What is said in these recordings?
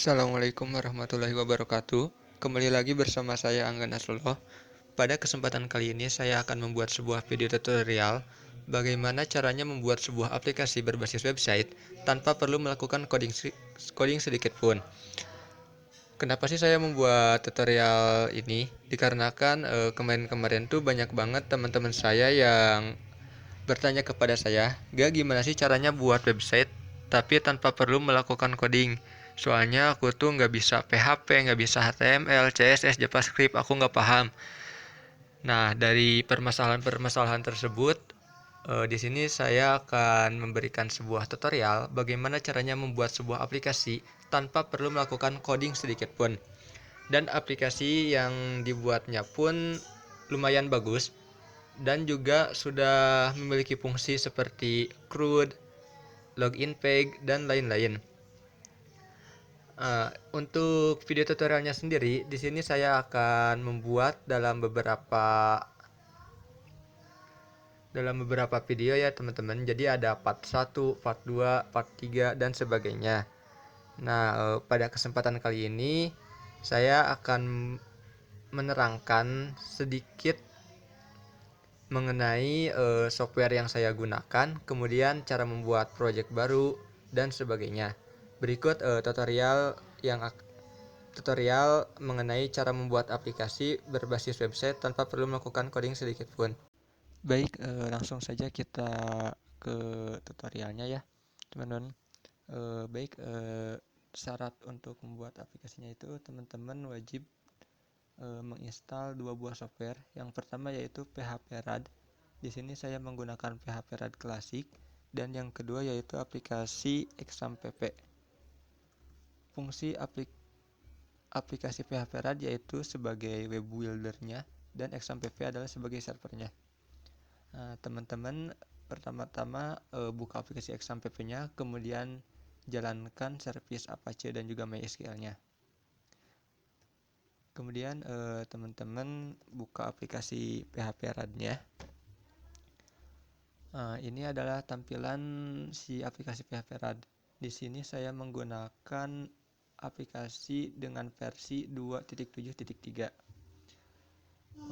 Assalamualaikum warahmatullahi wabarakatuh. Kembali lagi bersama saya Angga Nasrullah. Pada kesempatan kali ini saya akan membuat sebuah video tutorial bagaimana caranya membuat sebuah aplikasi berbasis website tanpa perlu melakukan coding sedikit pun. Kenapa sih saya membuat tutorial ini? Dikarenakan kemarin-kemarin tuh banyak banget teman-teman saya yang bertanya kepada saya, "Gak, gimana sih caranya buat website tapi tanpa perlu melakukan coding? Soalnya aku tuh nggak bisa PHP, nggak bisa HTML, CSS, JavaScript, aku nggak paham." Nah, dari permasalahan-permasalahan tersebut, di sini saya akan memberikan sebuah tutorial bagaimana caranya membuat sebuah aplikasi tanpa perlu melakukan coding sedikit pun. Dan aplikasi yang dibuatnya pun lumayan bagus dan juga sudah memiliki fungsi seperti CRUD, login page, dan lain-lain. Untuk video tutorialnya sendiri, di sini saya akan membuat dalam beberapa video ya teman-teman. Jadi ada part 1, part 2, part 3, dan sebagainya. Nah, pada kesempatan kali ini saya akan menerangkan sedikit mengenai software yang saya gunakan, kemudian cara membuat project baru dan sebagainya. Berikut tutorial mengenai cara membuat aplikasi berbasis website tanpa perlu melakukan coding sedikit pun. Baik, langsung saja kita ke tutorialnya ya, teman-teman. Baik, syarat untuk membuat aplikasinya itu teman-teman wajib menginstal dua buah software. Yang pertama yaitu PHP-RAD. Di sini saya menggunakan PHP-RAD klasik, dan yang kedua yaitu aplikasi XAMPP. Fungsi aplikasi PHP-RAD yaitu sebagai web buildernya dan XAMPP adalah sebagai servernya. Nah, teman-teman pertama-tama buka aplikasi XAMPP-nya, kemudian jalankan service Apache dan juga MySQL-nya. Kemudian teman-teman buka aplikasi PHP-RAD-nya. Ini adalah tampilan si aplikasi PHP-RAD. Di sini saya menggunakan aplikasi dengan versi 2.7.3.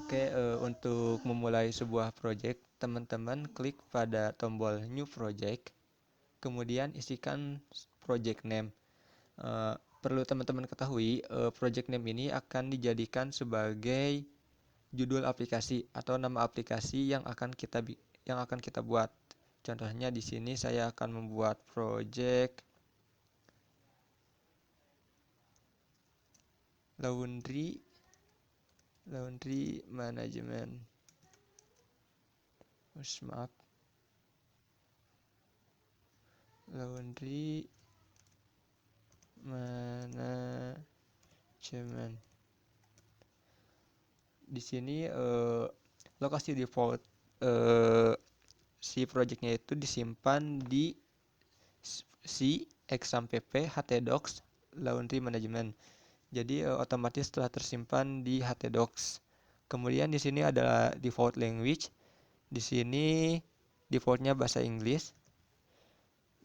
Oke, untuk memulai sebuah project, teman-teman klik pada tombol New Project, kemudian isikan project name. Perlu teman-teman ketahui, project name ini akan dijadikan sebagai judul aplikasi atau nama aplikasi yang akan kita buat. Contohnya di sini saya akan membuat project laundry management. Maaf. Laundry management. Di sini lokasi default si projectnya itu disimpan di si XAMPP htdocs laundry management. Jadi otomatis telah tersimpan di htdocs. Kemudian di sini adalah default language. Di sini defaultnya bahasa Inggris.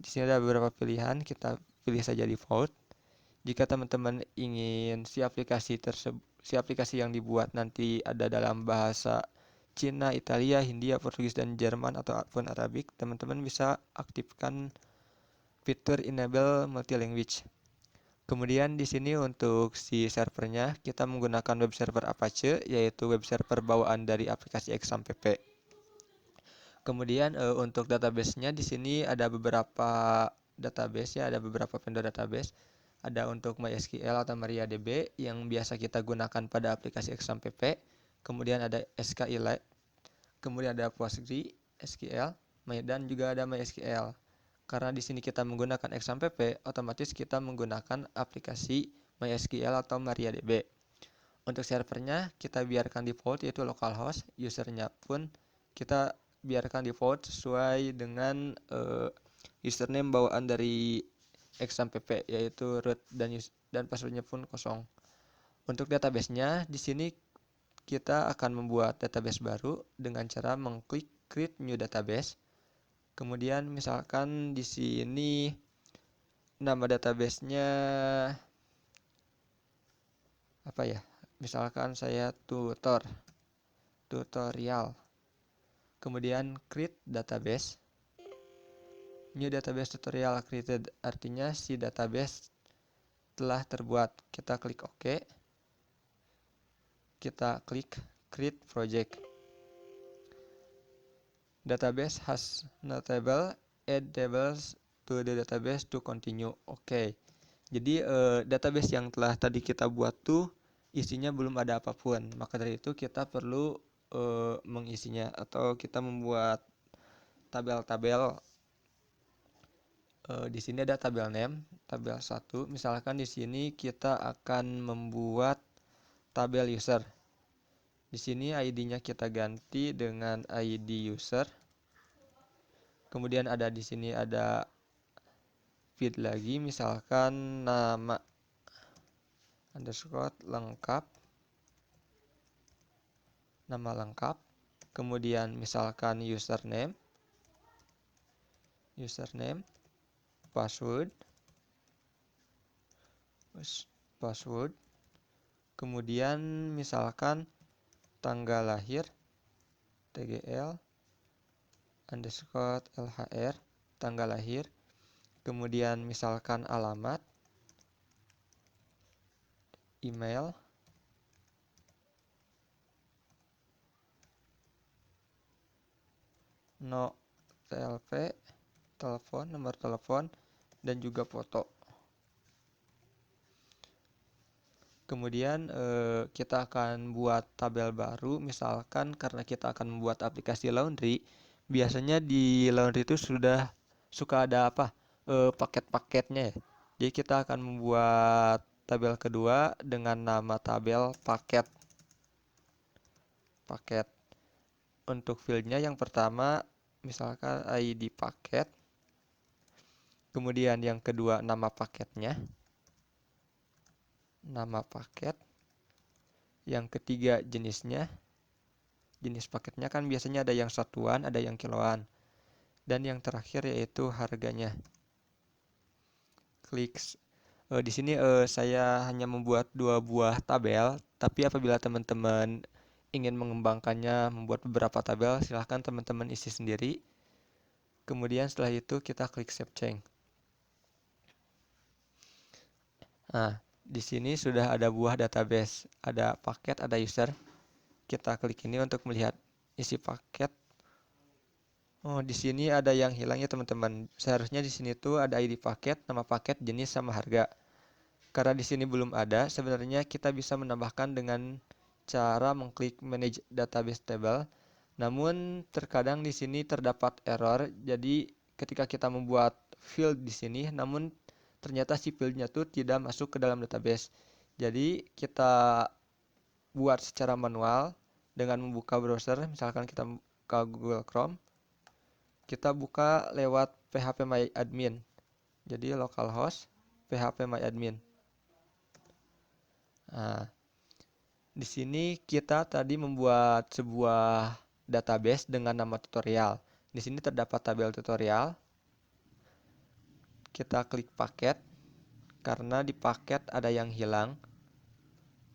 Di sini ada beberapa pilihan, kita pilih saja default. Jika teman-teman ingin si aplikasi yang dibuat nanti ada dalam bahasa Cina, Italia, Hindia, Portugis, dan Jerman ataupun Arabik, teman-teman bisa aktifkan fitur enable multi language. Kemudian di sini untuk si servernya kita menggunakan web server Apache, yaitu web server bawaan dari aplikasi XAMPP. Kemudian untuk database-nya di sini ada beberapa database ya, ada beberapa vendor database. Ada untuk MySQL atau MariaDB yang biasa kita gunakan pada aplikasi XAMPP. Kemudian ada SQLite, kemudian ada PostgreSQL, dan juga ada MySQL. Karena di sini kita menggunakan XAMPP, otomatis kita menggunakan aplikasi MySQL atau MariaDB. Untuk servernya kita biarkan default yaitu localhost, usernya pun kita biarkan default sesuai dengan username bawaan dari XAMPP yaitu root dan passwordnya pun kosong. Untuk database-nya di sini kita akan membuat database baru dengan cara mengklik create new database. Kemudian misalkan di sini nama database-nya apa ya, misalkan saya tutorial, kemudian create database, new database tutorial created, artinya si database telah terbuat. Kita klik OK, kita klik create project. Database has no table, add tables to the database to continue. Oke. Jadi database yang telah tadi kita buat tuh isinya belum ada apapun. Maka dari itu kita perlu mengisinya, atau kita membuat tabel-tabel. Di sini ada tabel name, tabel 1. Misalkan di sini kita akan membuat tabel user. Di sini ID-nya kita ganti dengan ID user. Kemudian ada di sini ada feed lagi, misalkan nama underscore lengkap, nama lengkap. Kemudian misalkan username, password, kemudian misalkan tanggal lahir, tgl underscore lhr, tanggal lahir, kemudian misalkan alamat, email, TLP, telepon, nomor telepon, dan juga foto. Kemudian kita akan buat tabel baru, misalkan karena kita akan membuat aplikasi laundry, biasanya di laundry itu suka ada paket-paketnya ya. Jadi kita akan membuat tabel kedua dengan nama tabel paket. Untuk fieldnya yang pertama misalkan ID paket, kemudian yang kedua nama paketnya, yang ketiga jenisnya, jenis paketnya kan biasanya ada yang satuan, ada yang kiloan, dan yang terakhir yaitu harganya. Di sini saya hanya membuat 2 buah tabel, tapi apabila teman-teman ingin mengembangkannya, membuat beberapa tabel, silahkan teman-teman isi sendiri. Kemudian setelah itu kita klik save change. Nah, di sini sudah ada buah database, ada paket, ada user. Kita klik ini untuk melihat isi paket. Oh, di sini ada yang hilang ya teman-teman. Seharusnya di sini tuh ada ID paket, nama paket, jenis sama harga. Karena di sini belum ada, sebenarnya kita bisa menambahkan dengan cara mengklik manage database table. Namun terkadang di sini terdapat error. Jadi ketika kita membuat field di sini, namun ternyata si fieldnya tuh tidak masuk ke dalam database. Jadi kita buat secara manual dengan membuka browser, misalkan kita buka Google Chrome, kita buka lewat phpMyAdmin. Jadi localhost phpMyAdmin. Nah, di sini kita tadi membuat sebuah database dengan nama tutorial. Di sini terdapat tabel tutorial. Kita klik paket, karena di paket ada yang hilang.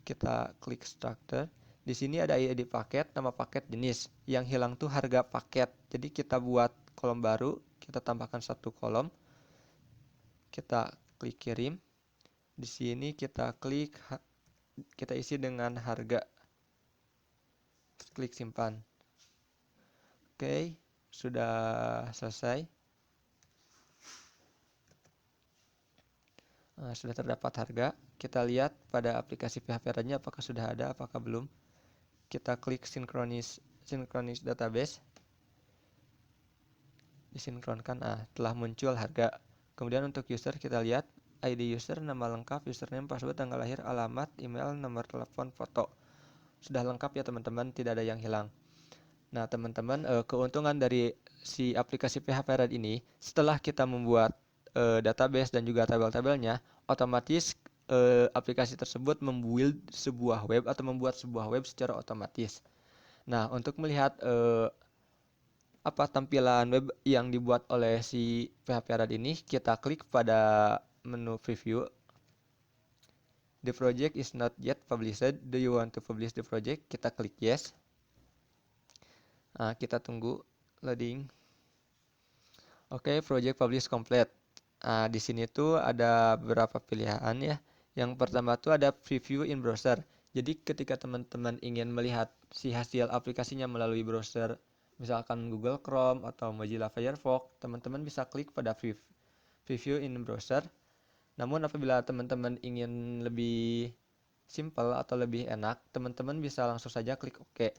Kita klik structure. Di sini ada ID paket, nama paket, jenis. Yang hilang tuh harga paket. Jadi kita buat kolom baru, kita tambahkan 1 kolom. Kita klik kirim. Di sini kita isi dengan harga. Klik simpan. Oke, sudah selesai. Sudah terdapat harga. Kita lihat pada aplikasi PHP-nya apakah sudah ada, apakah belum. Kita klik synchronize database. Disinkronkan. Telah muncul harga. Kemudian untuk user kita lihat ID user, nama lengkap, username, password, tanggal lahir, alamat, email, nomor telepon, foto. Sudah lengkap ya teman-teman, tidak ada yang hilang. Nah teman-teman, keuntungan dari si aplikasi PHP Red ini, setelah kita membuat database dan juga tabel-tabelnya, otomatis aplikasi tersebut membuild sebuah web atau membuat sebuah web secara otomatis. Nah, untuk melihat tampilan web yang dibuat oleh si PHP Red ini, kita klik pada menu preview. The project is not yet published. Do you want to publish the project? Kita klik yes. Nah, kita tunggu loading. Oke, project publish complete. Nah, di sini tuh ada beberapa pilihan ya. Yang pertama tuh ada preview in browser. Jadi ketika teman-teman ingin melihat si hasil aplikasinya melalui browser, misalkan Google Chrome atau Mozilla Firefox, teman-teman bisa klik pada preview in browser. Namun apabila teman-teman ingin lebih simple atau lebih enak, teman-teman bisa langsung saja klik OK.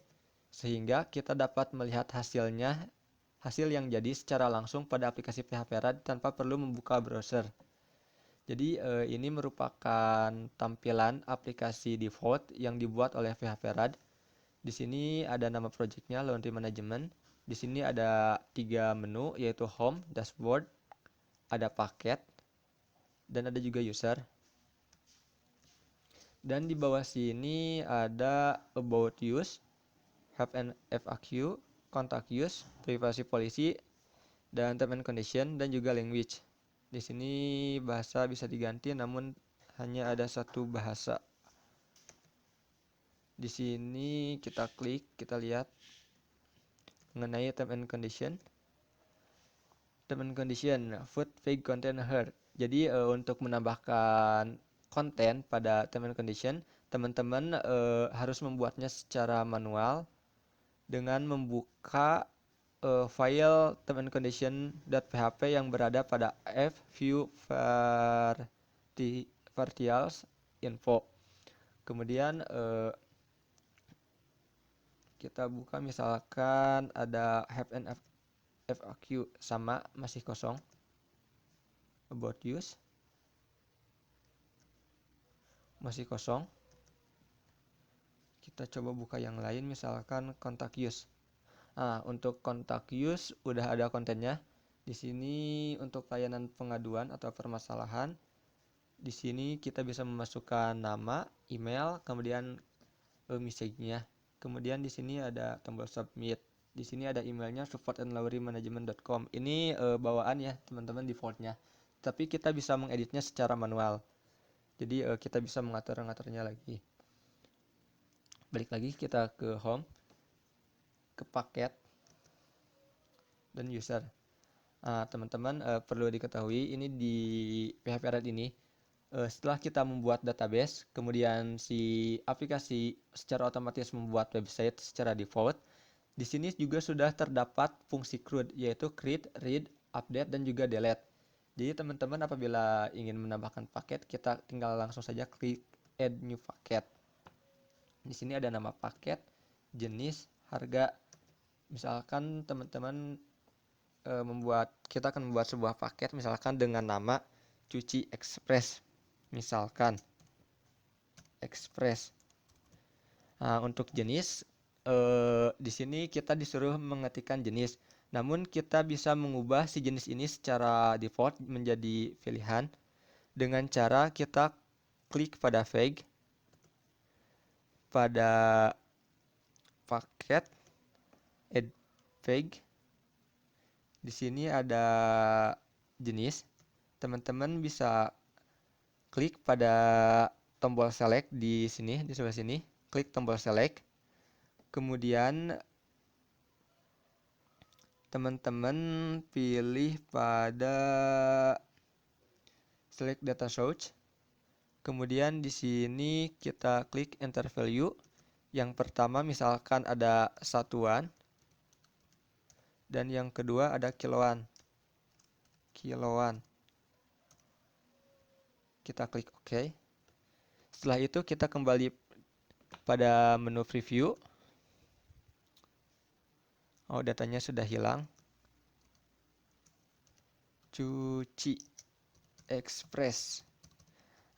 Sehingga kita dapat melihat hasil yang jadi secara langsung pada aplikasi PHP-RAD tanpa perlu membuka browser. Jadi ini merupakan tampilan aplikasi default yang dibuat oleh PHP-RAD. Di sini ada nama projectnya Laundry Management. Di sini ada 3 menu yaitu Home, Dashboard, ada Paket, dan ada juga User. Dan di bawah sini ada About Use, Have an FAQ, Contact Use, Privacy Policy, dan Term and Condition, dan juga Language. Di sini bahasa bisa diganti namun hanya ada satu bahasa. Di sini kita klik, kita lihat mengenai Term and Condition. Term and Condition, Food, Vague Content Here. Jadi untuk menambahkan konten pada Term and Condition, teman-teman harus membuatnya secara manual dengan membuka file term and condition.php yang berada pada view variables info. Kemudian kita buka misalkan ada have an FAQ sama masih kosong. About use masih kosong. Kita coba buka yang lain misalkan contact use. Nah, untuk contact use udah ada kontennya. Di sini untuk layanan pengaduan atau permasalahan, di sini kita bisa memasukkan nama, email, kemudian message-nya. Kemudian di sini ada tombol submit. Di sini ada emailnya support@laundrymanagement.com. Ini bawaan ya teman-teman defaultnya. Tapi kita bisa mengeditnya secara manual. Jadi kita bisa mengatur-ngaturnya lagi. Balik lagi kita ke home, ke paket, dan user. Nah, teman-teman perlu diketahui ini di PHP-RAD ini setelah kita membuat database, kemudian si aplikasi secara otomatis membuat website secara default. Di sini juga sudah terdapat fungsi CRUD yaitu create, read, update, dan juga delete. Jadi teman-teman apabila ingin menambahkan paket, kita tinggal langsung saja klik add new packet. Di sini ada nama paket, jenis, harga. Misalkan teman-teman kita akan membuat sebuah paket misalkan dengan nama cuci express, misalkan express. Nah, untuk jenis di sini kita disuruh mengetikkan jenis, namun kita bisa mengubah si jenis ini secara default menjadi pilihan dengan cara kita klik pada vague, pada paket, add vague. Di sini ada jenis. Teman-teman bisa klik pada tombol select di sini, di sebelah sini. Klik tombol select. Kemudian teman-teman pilih pada select data source. Kemudian di sini kita klik enter value. Yang pertama misalkan ada satuan. Dan yang kedua ada kiloan. Kita klik OK. Setelah itu kita kembali pada menu preview. Oh, datanya sudah hilang. Cuci express.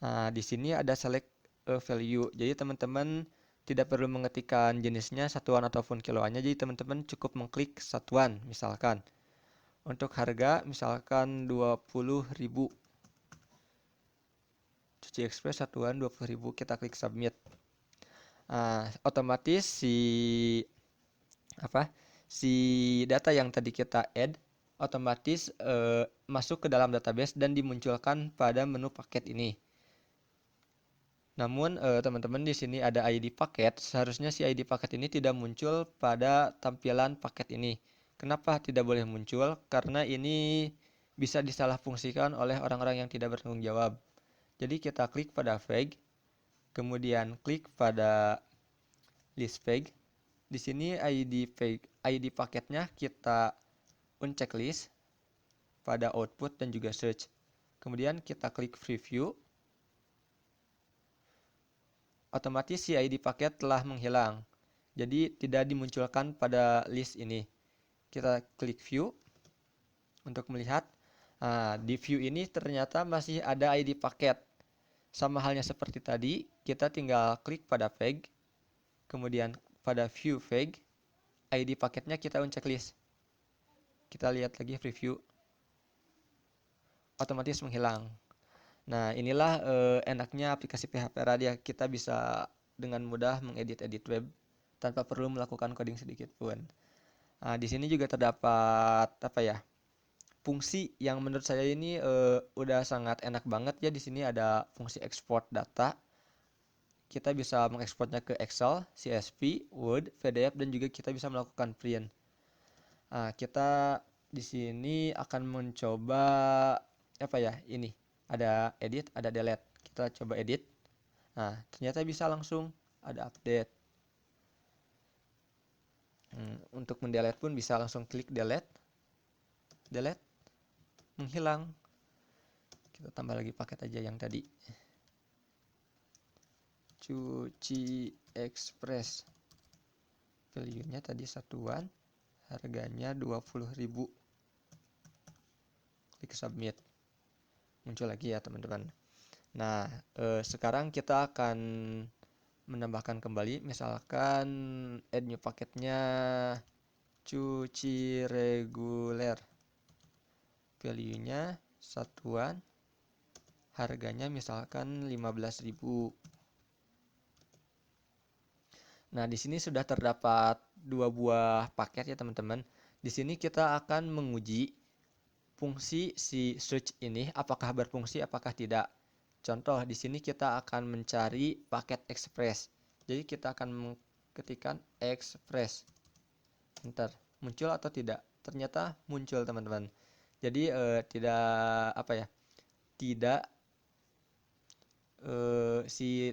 Nah, di sini ada select value. Jadi teman-teman tidak perlu mengetikkan jenisnya satuan ataupun kiloannya. Jadi teman-teman cukup mengklik satuan misalkan. Untuk harga misalkan 20.000. Cuci express satuan 20.000, kita klik submit. Nah, otomatis si data yang tadi kita add otomatis masuk ke dalam database dan dimunculkan pada menu paket ini. Namun teman-teman di sini ada ID paket, seharusnya si ID paket ini tidak muncul pada tampilan paket ini. Kenapa tidak boleh muncul? Karena ini bisa disalahfungsikan oleh orang-orang yang tidak bertanggung jawab. Jadi kita klik pada flag, kemudian klik pada list flag. Di sini ID paketnya kita uncheck list pada output dan juga search. Kemudian kita klik preview. Otomatis si ID paket telah menghilang. Jadi tidak dimunculkan pada list ini. Kita klik view untuk melihat. Nah, di view ini ternyata masih ada ID paket. Sama halnya seperti tadi, kita tinggal klik pada flag, kemudian pada view flag, ID paketnya kita uncheck list. Kita lihat lagi preview. Otomatis menghilang. Nah, inilah enaknya aplikasi PHP Radia. Kita bisa dengan mudah mengedit-edit web tanpa perlu melakukan coding sedikit pun. Nah, di sini juga terdapat fungsi yang menurut saya ini udah sangat enak banget ya. Di sini ada fungsi export data. Kita bisa mengekspornya ke Excel, CSV, Word, PDF, dan juga kita bisa melakukan print. Nah, kita di sini akan mencoba ini ada edit, ada delete. Kita coba edit. Nah, ternyata bisa langsung ada update. Untuk mendelete pun bisa langsung klik delete, menghilang. Kita tambah lagi paket aja yang tadi. Cuci Express. Value-nya tadi satuan, harganya 20.000. Klik submit. Muncul lagi ya teman-teman. Nah, sekarang kita akan menambahkan kembali, misalkan add new paketnya cuci reguler, value-nya satuan, harganya misalkan 15.000. Nah, di sini sudah terdapat 2 buah paket ya teman-teman. Di sini kita akan menguji fungsi si search ini apakah berfungsi apakah tidak. Contoh di sini kita akan mencari paket express. Jadi kita akan ketikkan express. Enter. Muncul atau tidak? Ternyata muncul teman-teman. Jadi tidak tidak si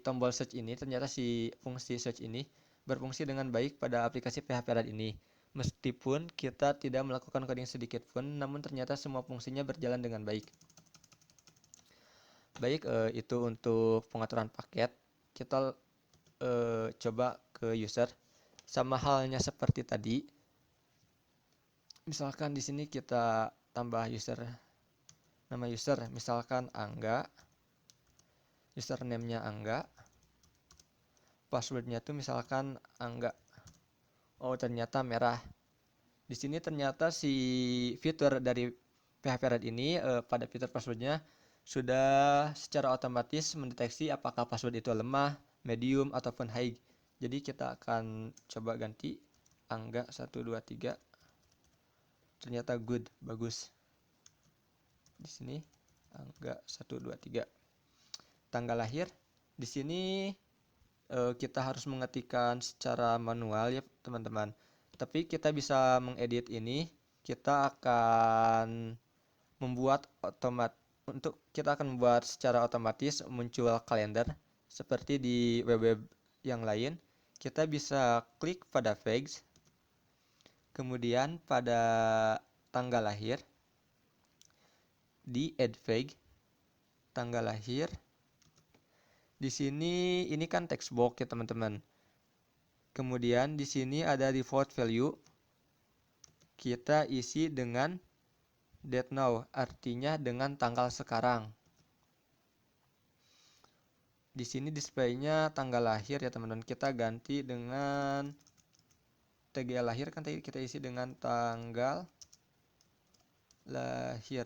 tombol search ini, ternyata si fungsi search ini berfungsi dengan baik pada aplikasi PHP Rad ini. Meskipun kita tidak melakukan coding sedikit pun, namun ternyata semua fungsinya berjalan dengan baik. Baik, itu untuk pengaturan paket. Kita coba ke user. Sama halnya seperti tadi. Misalkan di sini kita tambah user, nama user, misalkan Angga. Username-nya Angga. Password-nya tuh misalkan Angga. Oh, ternyata merah. Di sini ternyata si fitur dari PHP Red ini pada fitur passwordnya sudah secara otomatis mendeteksi apakah password itu lemah, medium, ataupun high. Jadi kita akan coba ganti Angga 123. Ternyata good, bagus. Di sini Angga 123. Tanggal lahir di sini kita harus mengetikkan secara manual ya teman-teman. Tapi kita bisa mengedit ini. Kita akan membuat secara otomatis muncul kalender seperti di web-web yang lain. Kita bisa klik pada fags, kemudian pada tanggal lahir di add fag, tanggal lahir. Di sini ini kan text box ya teman-teman. Kemudian di sini ada default value. Kita isi dengan date now, artinya dengan tanggal sekarang. Di sini displaynya tanggal lahir ya teman-teman. Kita ganti dengan tanggal lahir, kan tadi kita isi dengan tanggal lahir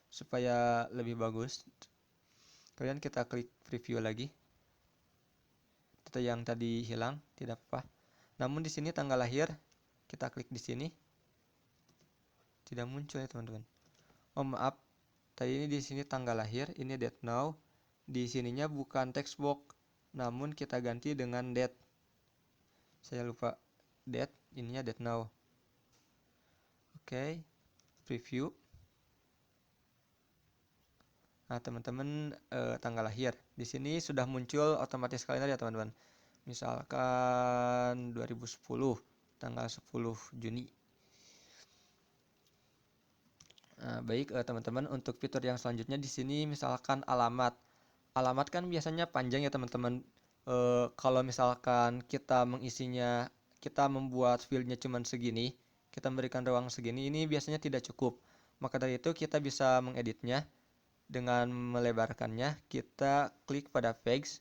supaya lebih bagus. Kemudian kita klik preview lagi. Data yang tadi hilang, tidak apa-apa. Namun di sini tanggal lahir, kita klik di sini. Tidak muncul ya teman-teman. Oh maaf, Tadi ini di sini tanggal lahir, ini date now. Di sininya bukan text box, namun kita ganti dengan date. Saya lupa date, ininya date now. Oke, preview. Nah, teman-teman, tanggal lahir. Di sini sudah muncul otomatis kalender ya, teman-teman. Misalkan 2010, tanggal 10 Juni. Nah, baik, teman-teman, untuk fitur yang selanjutnya di sini misalkan alamat. Alamat kan biasanya panjang ya, teman-teman. Kalau misalkan kita mengisinya, kita membuat fieldnya cuma segini, kita memberikan ruang segini, ini biasanya tidak cukup. Maka dari itu kita bisa mengeditnya dengan melebarkannya. Kita klik pada flags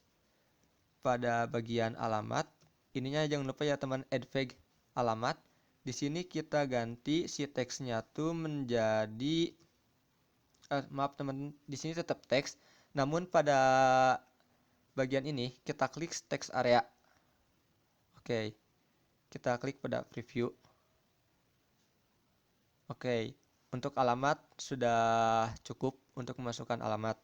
pada bagian alamat. Ininya jangan lupa ya teman, add flag alamat. Di sini kita ganti si teksnya tuh menjadi maaf teman, di sini tetap teks, namun pada bagian ini kita klik text area. Oke, kita klik pada preview. Oke, untuk alamat sudah cukup untuk memasukkan alamat.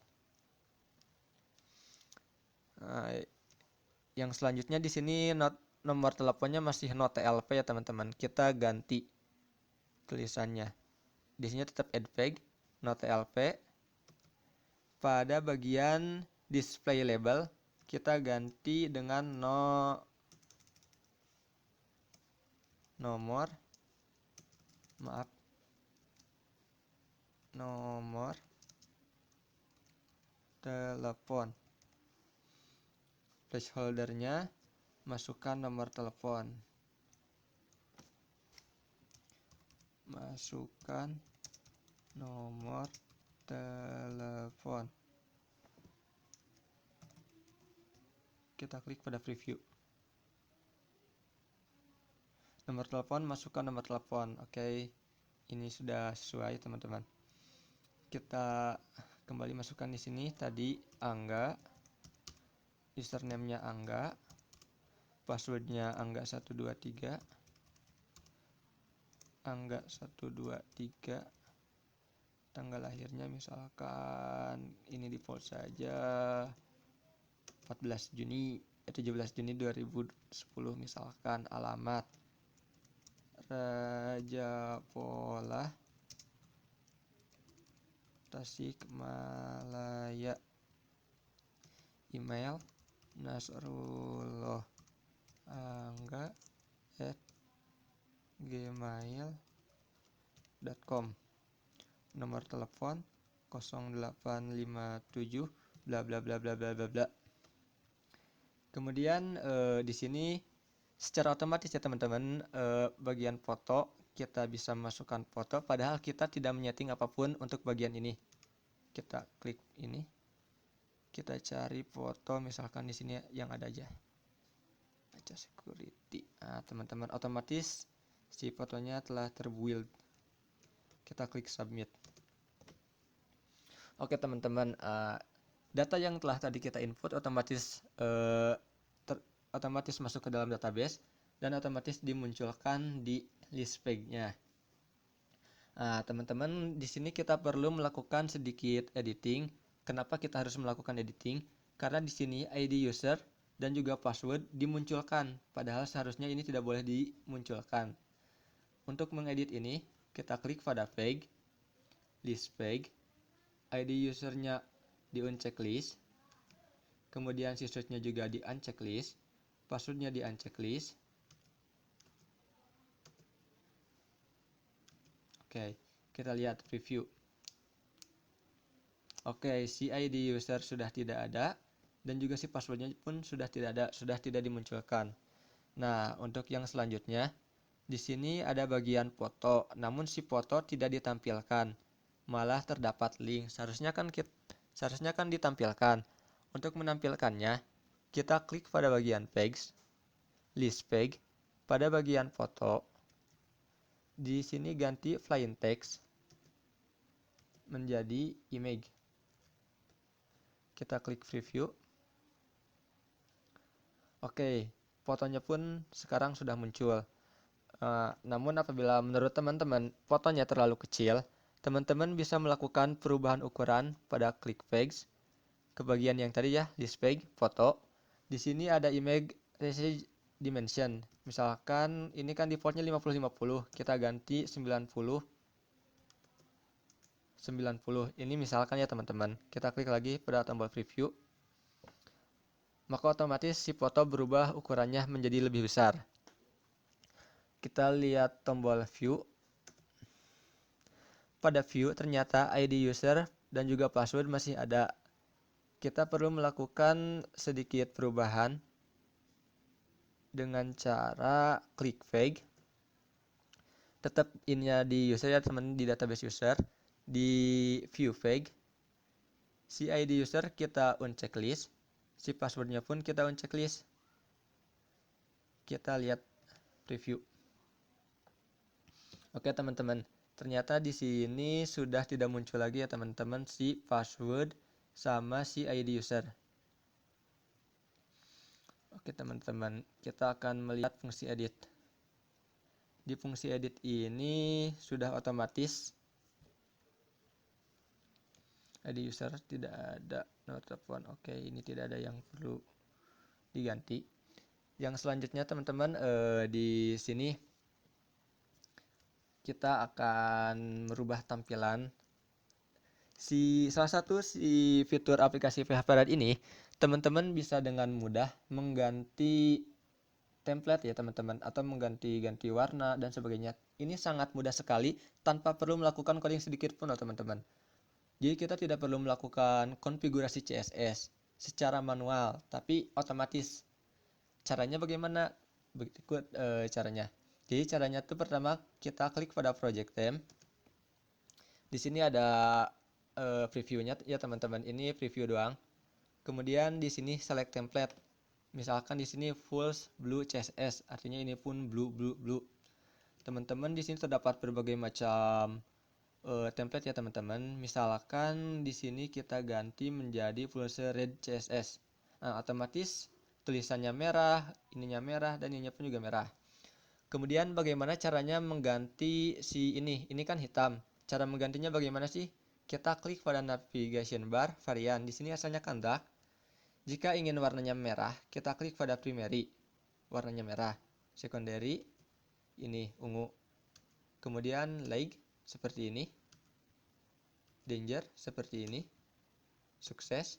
Yang selanjutnya di sini nomor teleponnya masih not TLP ya teman-teman. Kita ganti tulisannya. Di sini tetap add flag not TLP. Pada bagian display label kita ganti dengan nomor telepon. Placeholdernya masukkan nomor telepon. Kita klik pada preview. Nomor telepon, masukkan nomor telepon. Oke, ini sudah sesuai teman-teman. Kita kembali masukkan di sini tadi Angga, username-nya Angga, passwordnya Angga123, tanggal lahirnya misalkan ini default saja 17 Juni 2010 misalkan. Alamat Raja Polah, Tasikmalaya. Email nasrullohangga@gmail.com. Nomor telepon 0857 bla bla bla bla bla bla bla. Kemudian di sini secara otomatis ya teman-teman, bagian foto kita bisa masukkan foto padahal kita tidak menyeting apapun untuk bagian ini. Kita klik ini. Kita cari foto misalkan di sini yang ada aja. Baca security. Nah, teman-teman, otomatis si fotonya telah terbuild. Kita klik submit. Oke teman-teman, data yang telah tadi kita input otomatis masuk ke dalam database dan otomatis dimunculkan di list page-nya. Nah, teman-teman, di sini kita perlu melakukan sedikit editing. Kenapa kita harus melakukan editing? Karena di sini ID user dan juga password dimunculkan, padahal seharusnya ini tidak boleh dimunculkan. Untuk mengedit ini, kita klik pada flag, list flag, ID usernya di unchecklist, kemudian siswanya juga di unchecklist, passwordnya di unchecklist. Oke, kita lihat preview. Oke, si ID user sudah tidak ada dan juga si passwordnya pun sudah tidak ada, sudah tidak dimunculkan. Nah, untuk yang selanjutnya, di sini ada bagian foto, namun si foto tidak ditampilkan, malah terdapat link. Seharusnya kan ditampilkan. Untuk menampilkannya, kita klik pada bagian page, list page, pada bagian foto. Di sini ganti plain text menjadi image. Kita klik preview. Oke, fotonya pun sekarang sudah muncul. Namun apabila menurut teman-teman fotonya terlalu kecil, Teman-teman bisa melakukan perubahan ukuran pada klik page ke bagian yang tadi ya, list page, foto. Di sini ada image resize dimension. Misalkan ini kan defaultnya 50-50, kita ganti 90. Ini misalkan ya teman-teman. Kita klik lagi pada tombol preview. Maka otomatis si foto berubah ukurannya menjadi lebih besar. Kita lihat tombol view. Pada view ternyata ID user dan juga password masih ada. Kita perlu melakukan sedikit perubahan dengan cara klik page. Tetap ininya di user ya teman, di database user. Di view page, si ID user kita unchecklist, si passwordnya pun kita unchecklist. Kita lihat preview. Oke teman-teman, ternyata di sini sudah tidak muncul lagi ya teman-teman si password sama si ID user. Oke teman-teman, kita akan melihat fungsi edit. Di fungsi edit ini sudah otomatis ID user tidak ada, nomor telepon. Oke, ini tidak ada yang perlu diganti. Yang selanjutnya teman-teman, di sini kita akan merubah tampilan salah satu fitur aplikasi PHP ini. Teman-teman bisa dengan mudah mengganti template ya teman-teman, atau mengganti-ganti warna dan sebagainya. Ini sangat mudah sekali tanpa perlu melakukan coding sedikit pun teman-teman. Jadi kita tidak perlu melakukan konfigurasi CSS secara manual, tapi otomatis. Caranya bagaimana? Berikut caranya. Jadi caranya tuh pertama kita klik pada project theme. Di sini ada previewnya ya teman-teman. Ini preview doang. Kemudian di sini select template. Misalkan di sini full blue CSS, artinya ini pun blue. Teman-teman di sini terdapat berbagai macam template ya teman-teman. Misalkan di sini kita ganti menjadi full red CSS. Nah, otomatis tulisannya merah, ininya merah, dan ininya pun juga merah. Kemudian bagaimana caranya mengganti si ini? Ini kan hitam. Cara menggantinya bagaimana sih? Kita klik pada navigation bar, varian. Di sini asalnya kan dark. Jika ingin warnanya merah, kita klik pada primary. Warnanya merah. Secondary, ini ungu. Kemudian light, seperti ini. Danger, seperti ini. Sukses.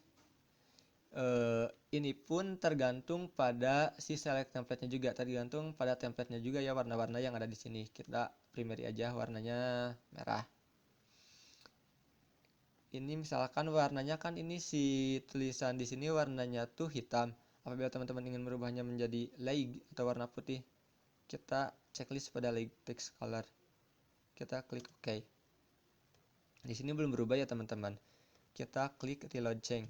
Ini pun tergantung pada si select template-nya juga, tergantung pada template-nya juga ya, warna-warna yang ada di sini. Kita primary aja, warnanya merah. Ini misalkan warnanya kan ini si tulisan di sini warnanya tuh hitam. Apabila teman-teman ingin merubahnya menjadi light atau warna putih, kita checklist pada light text color. Kita klik OK. Di sini belum berubah ya teman-teman. Kita klik reload change.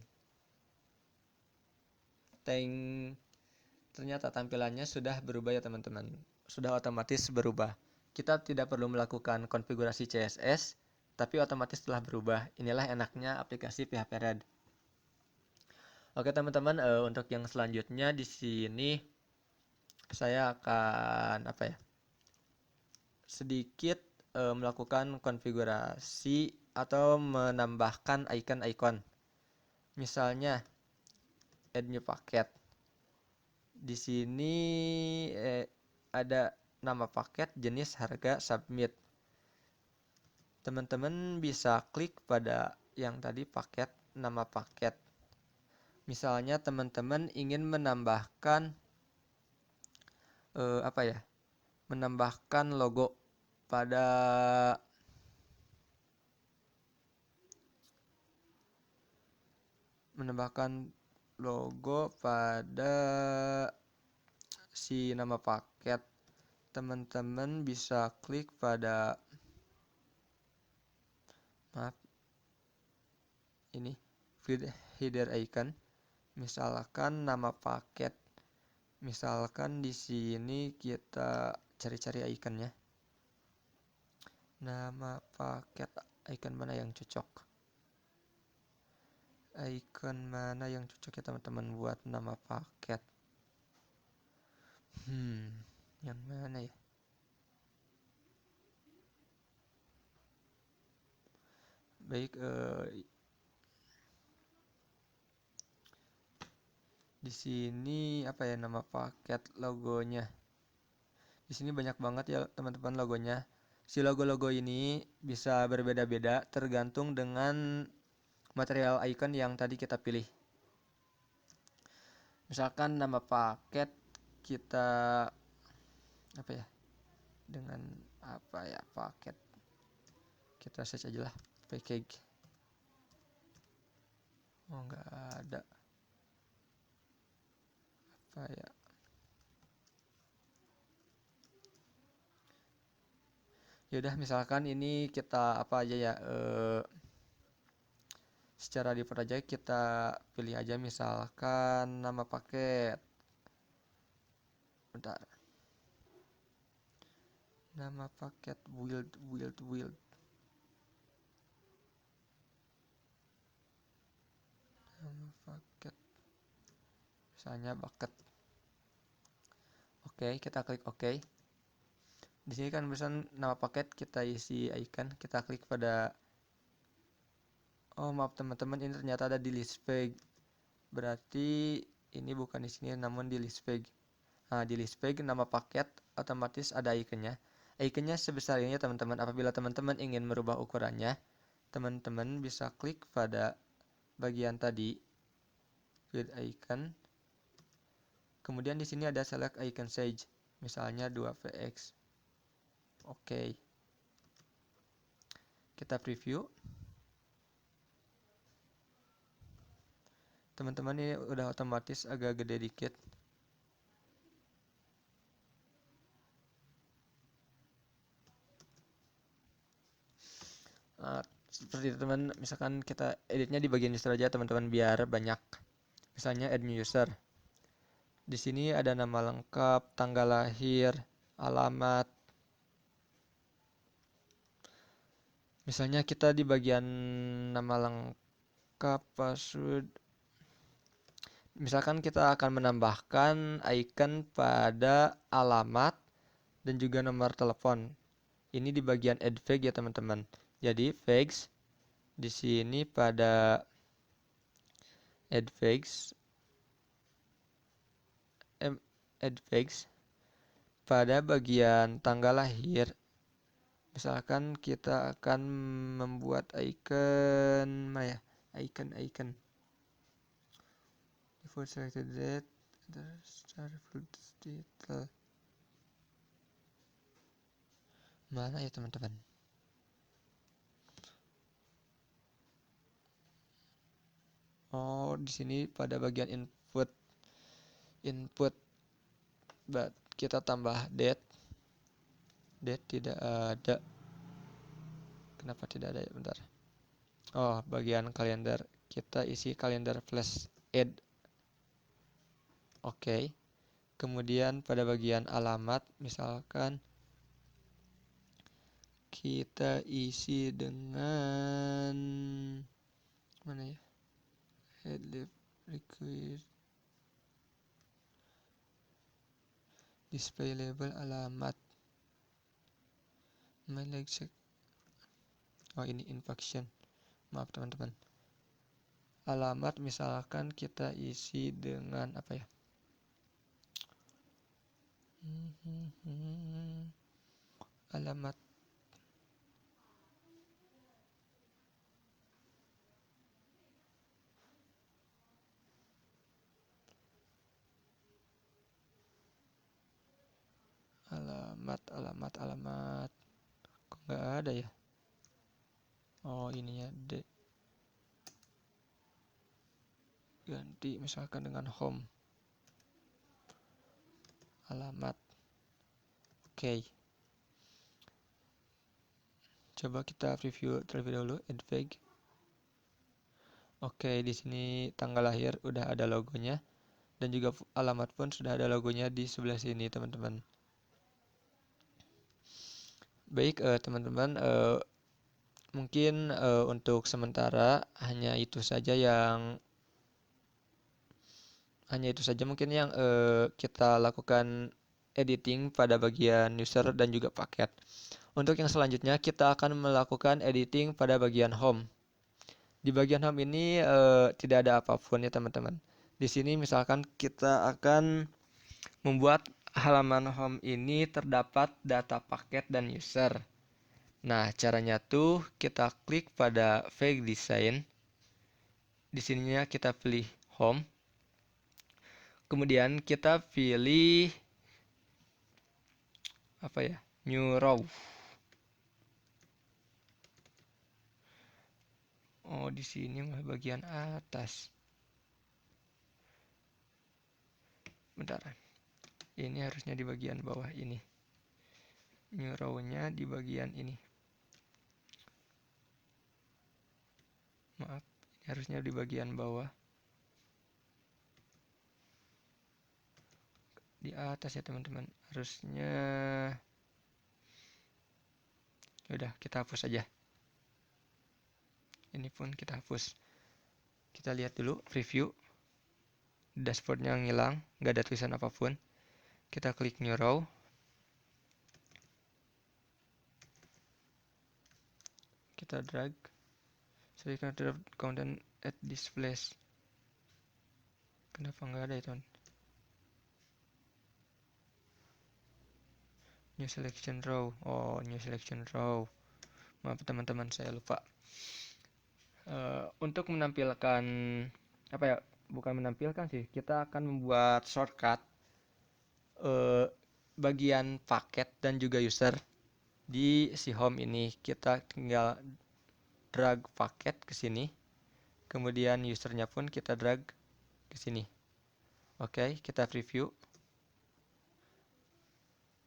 Ternyata tampilannya sudah berubah ya teman-teman, sudah otomatis berubah. Kita tidak perlu melakukan konfigurasi CSS, tapi otomatis telah berubah. Inilah enaknya aplikasi PHP Red. Oke teman-teman, untuk yang selanjutnya di sini saya akan sedikit melakukan konfigurasi atau menambahkan icon-icon. Misalnya add new paket. Di sini ada nama paket, jenis, harga, submit. Teman-teman bisa klik pada yang tadi paket, nama paket. Misalnya teman-teman ingin menambahkan menambahkan logo pada si nama paket. Teman-teman bisa klik pada ini feed header icon. Misalkan nama paket. Misalkan di sini kita cari-cari ikonnya. Nama paket, icon mana yang cocok? Icon mana yang cocok ya teman-teman buat nama paket? Yang mana ya? Baik, di sini apa ya nama paket logonya. Di sini banyak banget ya teman-teman logonya. Si logo-logo ini bisa berbeda-beda tergantung dengan material icon yang tadi kita pilih. Misalkan nama paket kita apa ya? Dengan apa ya paket? Kita search aja lah, package. Oh, nggak ada. Apa ya? Yaudah misalkan ini kita apa aja ya? Secara default aja kita pilih aja misalkan nama paket. Bentar. Nama paket build. Nama paket. Misalnya bucket. Oke, kita klik oke. Di sini kan bisa nama paket kita isi icon, kita klik pada oh maaf teman-teman ini ternyata ada di list page. Berarti ini bukan di sini namun di list page. Nah, di list page nama paket otomatis ada ikonnya. Ikonnya sebesar ini ya teman-teman. Apabila teman-teman ingin merubah ukurannya, teman-teman bisa klik pada bagian tadi build icon. Kemudian di sini ada select icon size, misalnya 2px. Oke. Kita preview. Teman-teman ini udah otomatis agak gede dikit. Seperti itu teman, misalkan kita editnya di bagian user aja teman-teman biar banyak. Misalnya add new user. Di sini ada nama lengkap, tanggal lahir, alamat. Misalnya kita di bagian nama lengkap, password. Misalkan kita akan menambahkan icon pada alamat dan juga nomor telepon. Ini di bagian add flag ya teman-teman. Jadi flags di sini pada add flags pada bagian tanggal lahir. Misalkan kita akan membuat icon mana ya? Icon. Default selected date, full detail. Mana ya teman-teman? Oh, di sini pada bagian input. Kita tambah date. Date tidak ada. Kenapa tidak ada ya? Bentar. Oh, bagian kalender. Kita isi kalender flash add. Oke. Kemudian pada bagian alamat, misalkan kita isi dengan mana ya? Headlight require display label alamat. My leg check. Oh, ini infection. Maaf teman-teman. Alamat misalkan kita isi dengan apa ya? Alamat alamat kok nggak ada ya? Oh, ini ya D. Ganti misalkan dengan home alamat. Oke. Coba kita preview terlebih dahulu add flag. Oke, di sini tanggal lahir udah ada logonya dan juga alamat pun sudah ada logonya di sebelah sini teman-teman. Baik teman-teman, mungkin untuk sementara hanya itu saja mungkin yang kita lakukan editing pada bagian user dan juga paket. Untuk yang selanjutnya kita akan melakukan editing pada bagian home. Di bagian home ini tidak ada apapun ya teman-teman. Di sini misalkan kita akan membuat halaman home ini terdapat data paket dan user. Nah, caranya tuh kita klik pada File Design. Di sininya kita pilih Home. Kemudian kita pilih apa ya? New Row. Oh, di sini malah bagian atas. Bentar. Ini harusnya di bagian bawah ini. New row-nya di bagian ini. Maaf, ini harusnya di bagian bawah. Di atas ya teman-teman. Harusnya udah kita hapus aja. Ini pun kita hapus. Kita lihat dulu preview. Dashboardnya ngilang, nggak ada tulisan apapun. Kita klik new row. Kita drag. So you can drag content at this place. Kenapa nggak ada itu? New selection row. Oh, new selection row. Maaf teman-teman, saya lupa. Untuk menampilkan apa ya? Bukan menampilkan sih. Kita akan membuat shortcut bagian paket dan juga user di si home ini. Kita tinggal drag paket ke sini. Kemudian usernya pun kita drag ke sini. Oke, kita preview.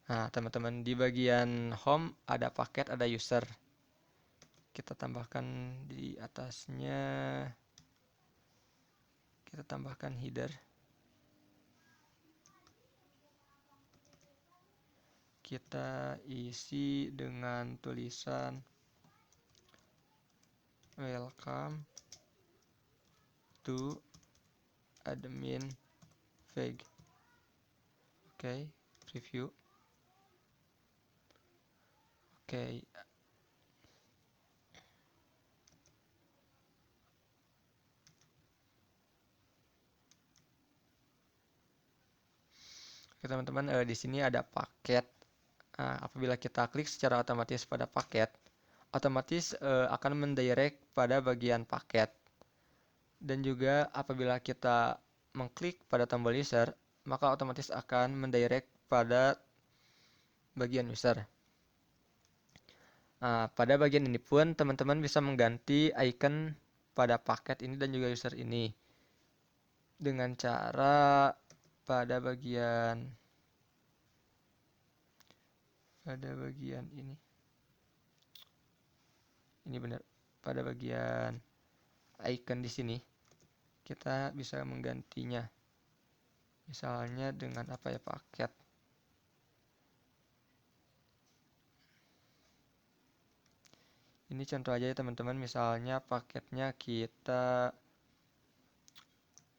Nah, teman-teman, di bagian home ada paket, ada user. Kita tambahkan di atasnya. Kita tambahkan header. Kita isi dengan tulisan welcome to admin Feg. Oke, preview. Oke. Oke teman-teman, di sini ada paket. Apabila kita klik secara otomatis pada paket, otomatis akan mendirect pada bagian paket. Dan juga apabila kita mengklik pada tombol user, maka otomatis akan mendirect pada bagian user. Pada bagian ini pun teman-teman bisa mengganti icon pada paket ini dan juga user ini dengan cara pada bagian ini. Ini benar. Pada bagian icon di sini kita bisa menggantinya. Misalnya dengan apa ya, paket. Ini contoh aja ya teman-teman, misalnya paketnya kita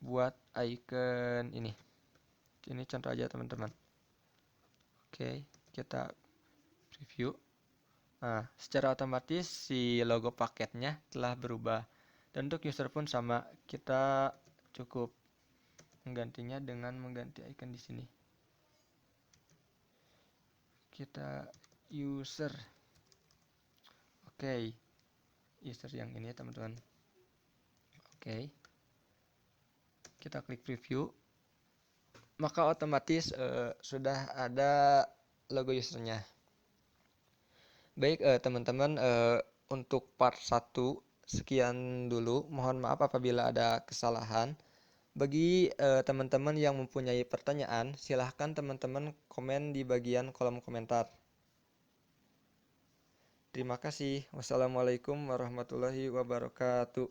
buat icon ini. Ini contoh aja teman-teman. Oke, kita preview. Nah, secara otomatis si logo paketnya telah berubah. Dan untuk user pun sama, kita cukup menggantinya dengan mengganti icon di sini. Kita user. Oke, user yang ini ya teman-teman. Oke, kita klik preview, maka otomatis sudah ada logo usernya. Baik teman-teman, untuk part 1 sekian dulu. Mohon maaf apabila ada kesalahan. Bagi teman-teman yang mempunyai pertanyaan, silahkan teman-teman komen di bagian kolom komentar. Terima kasih. Wassalamualaikum warahmatullahi wabarakatuh.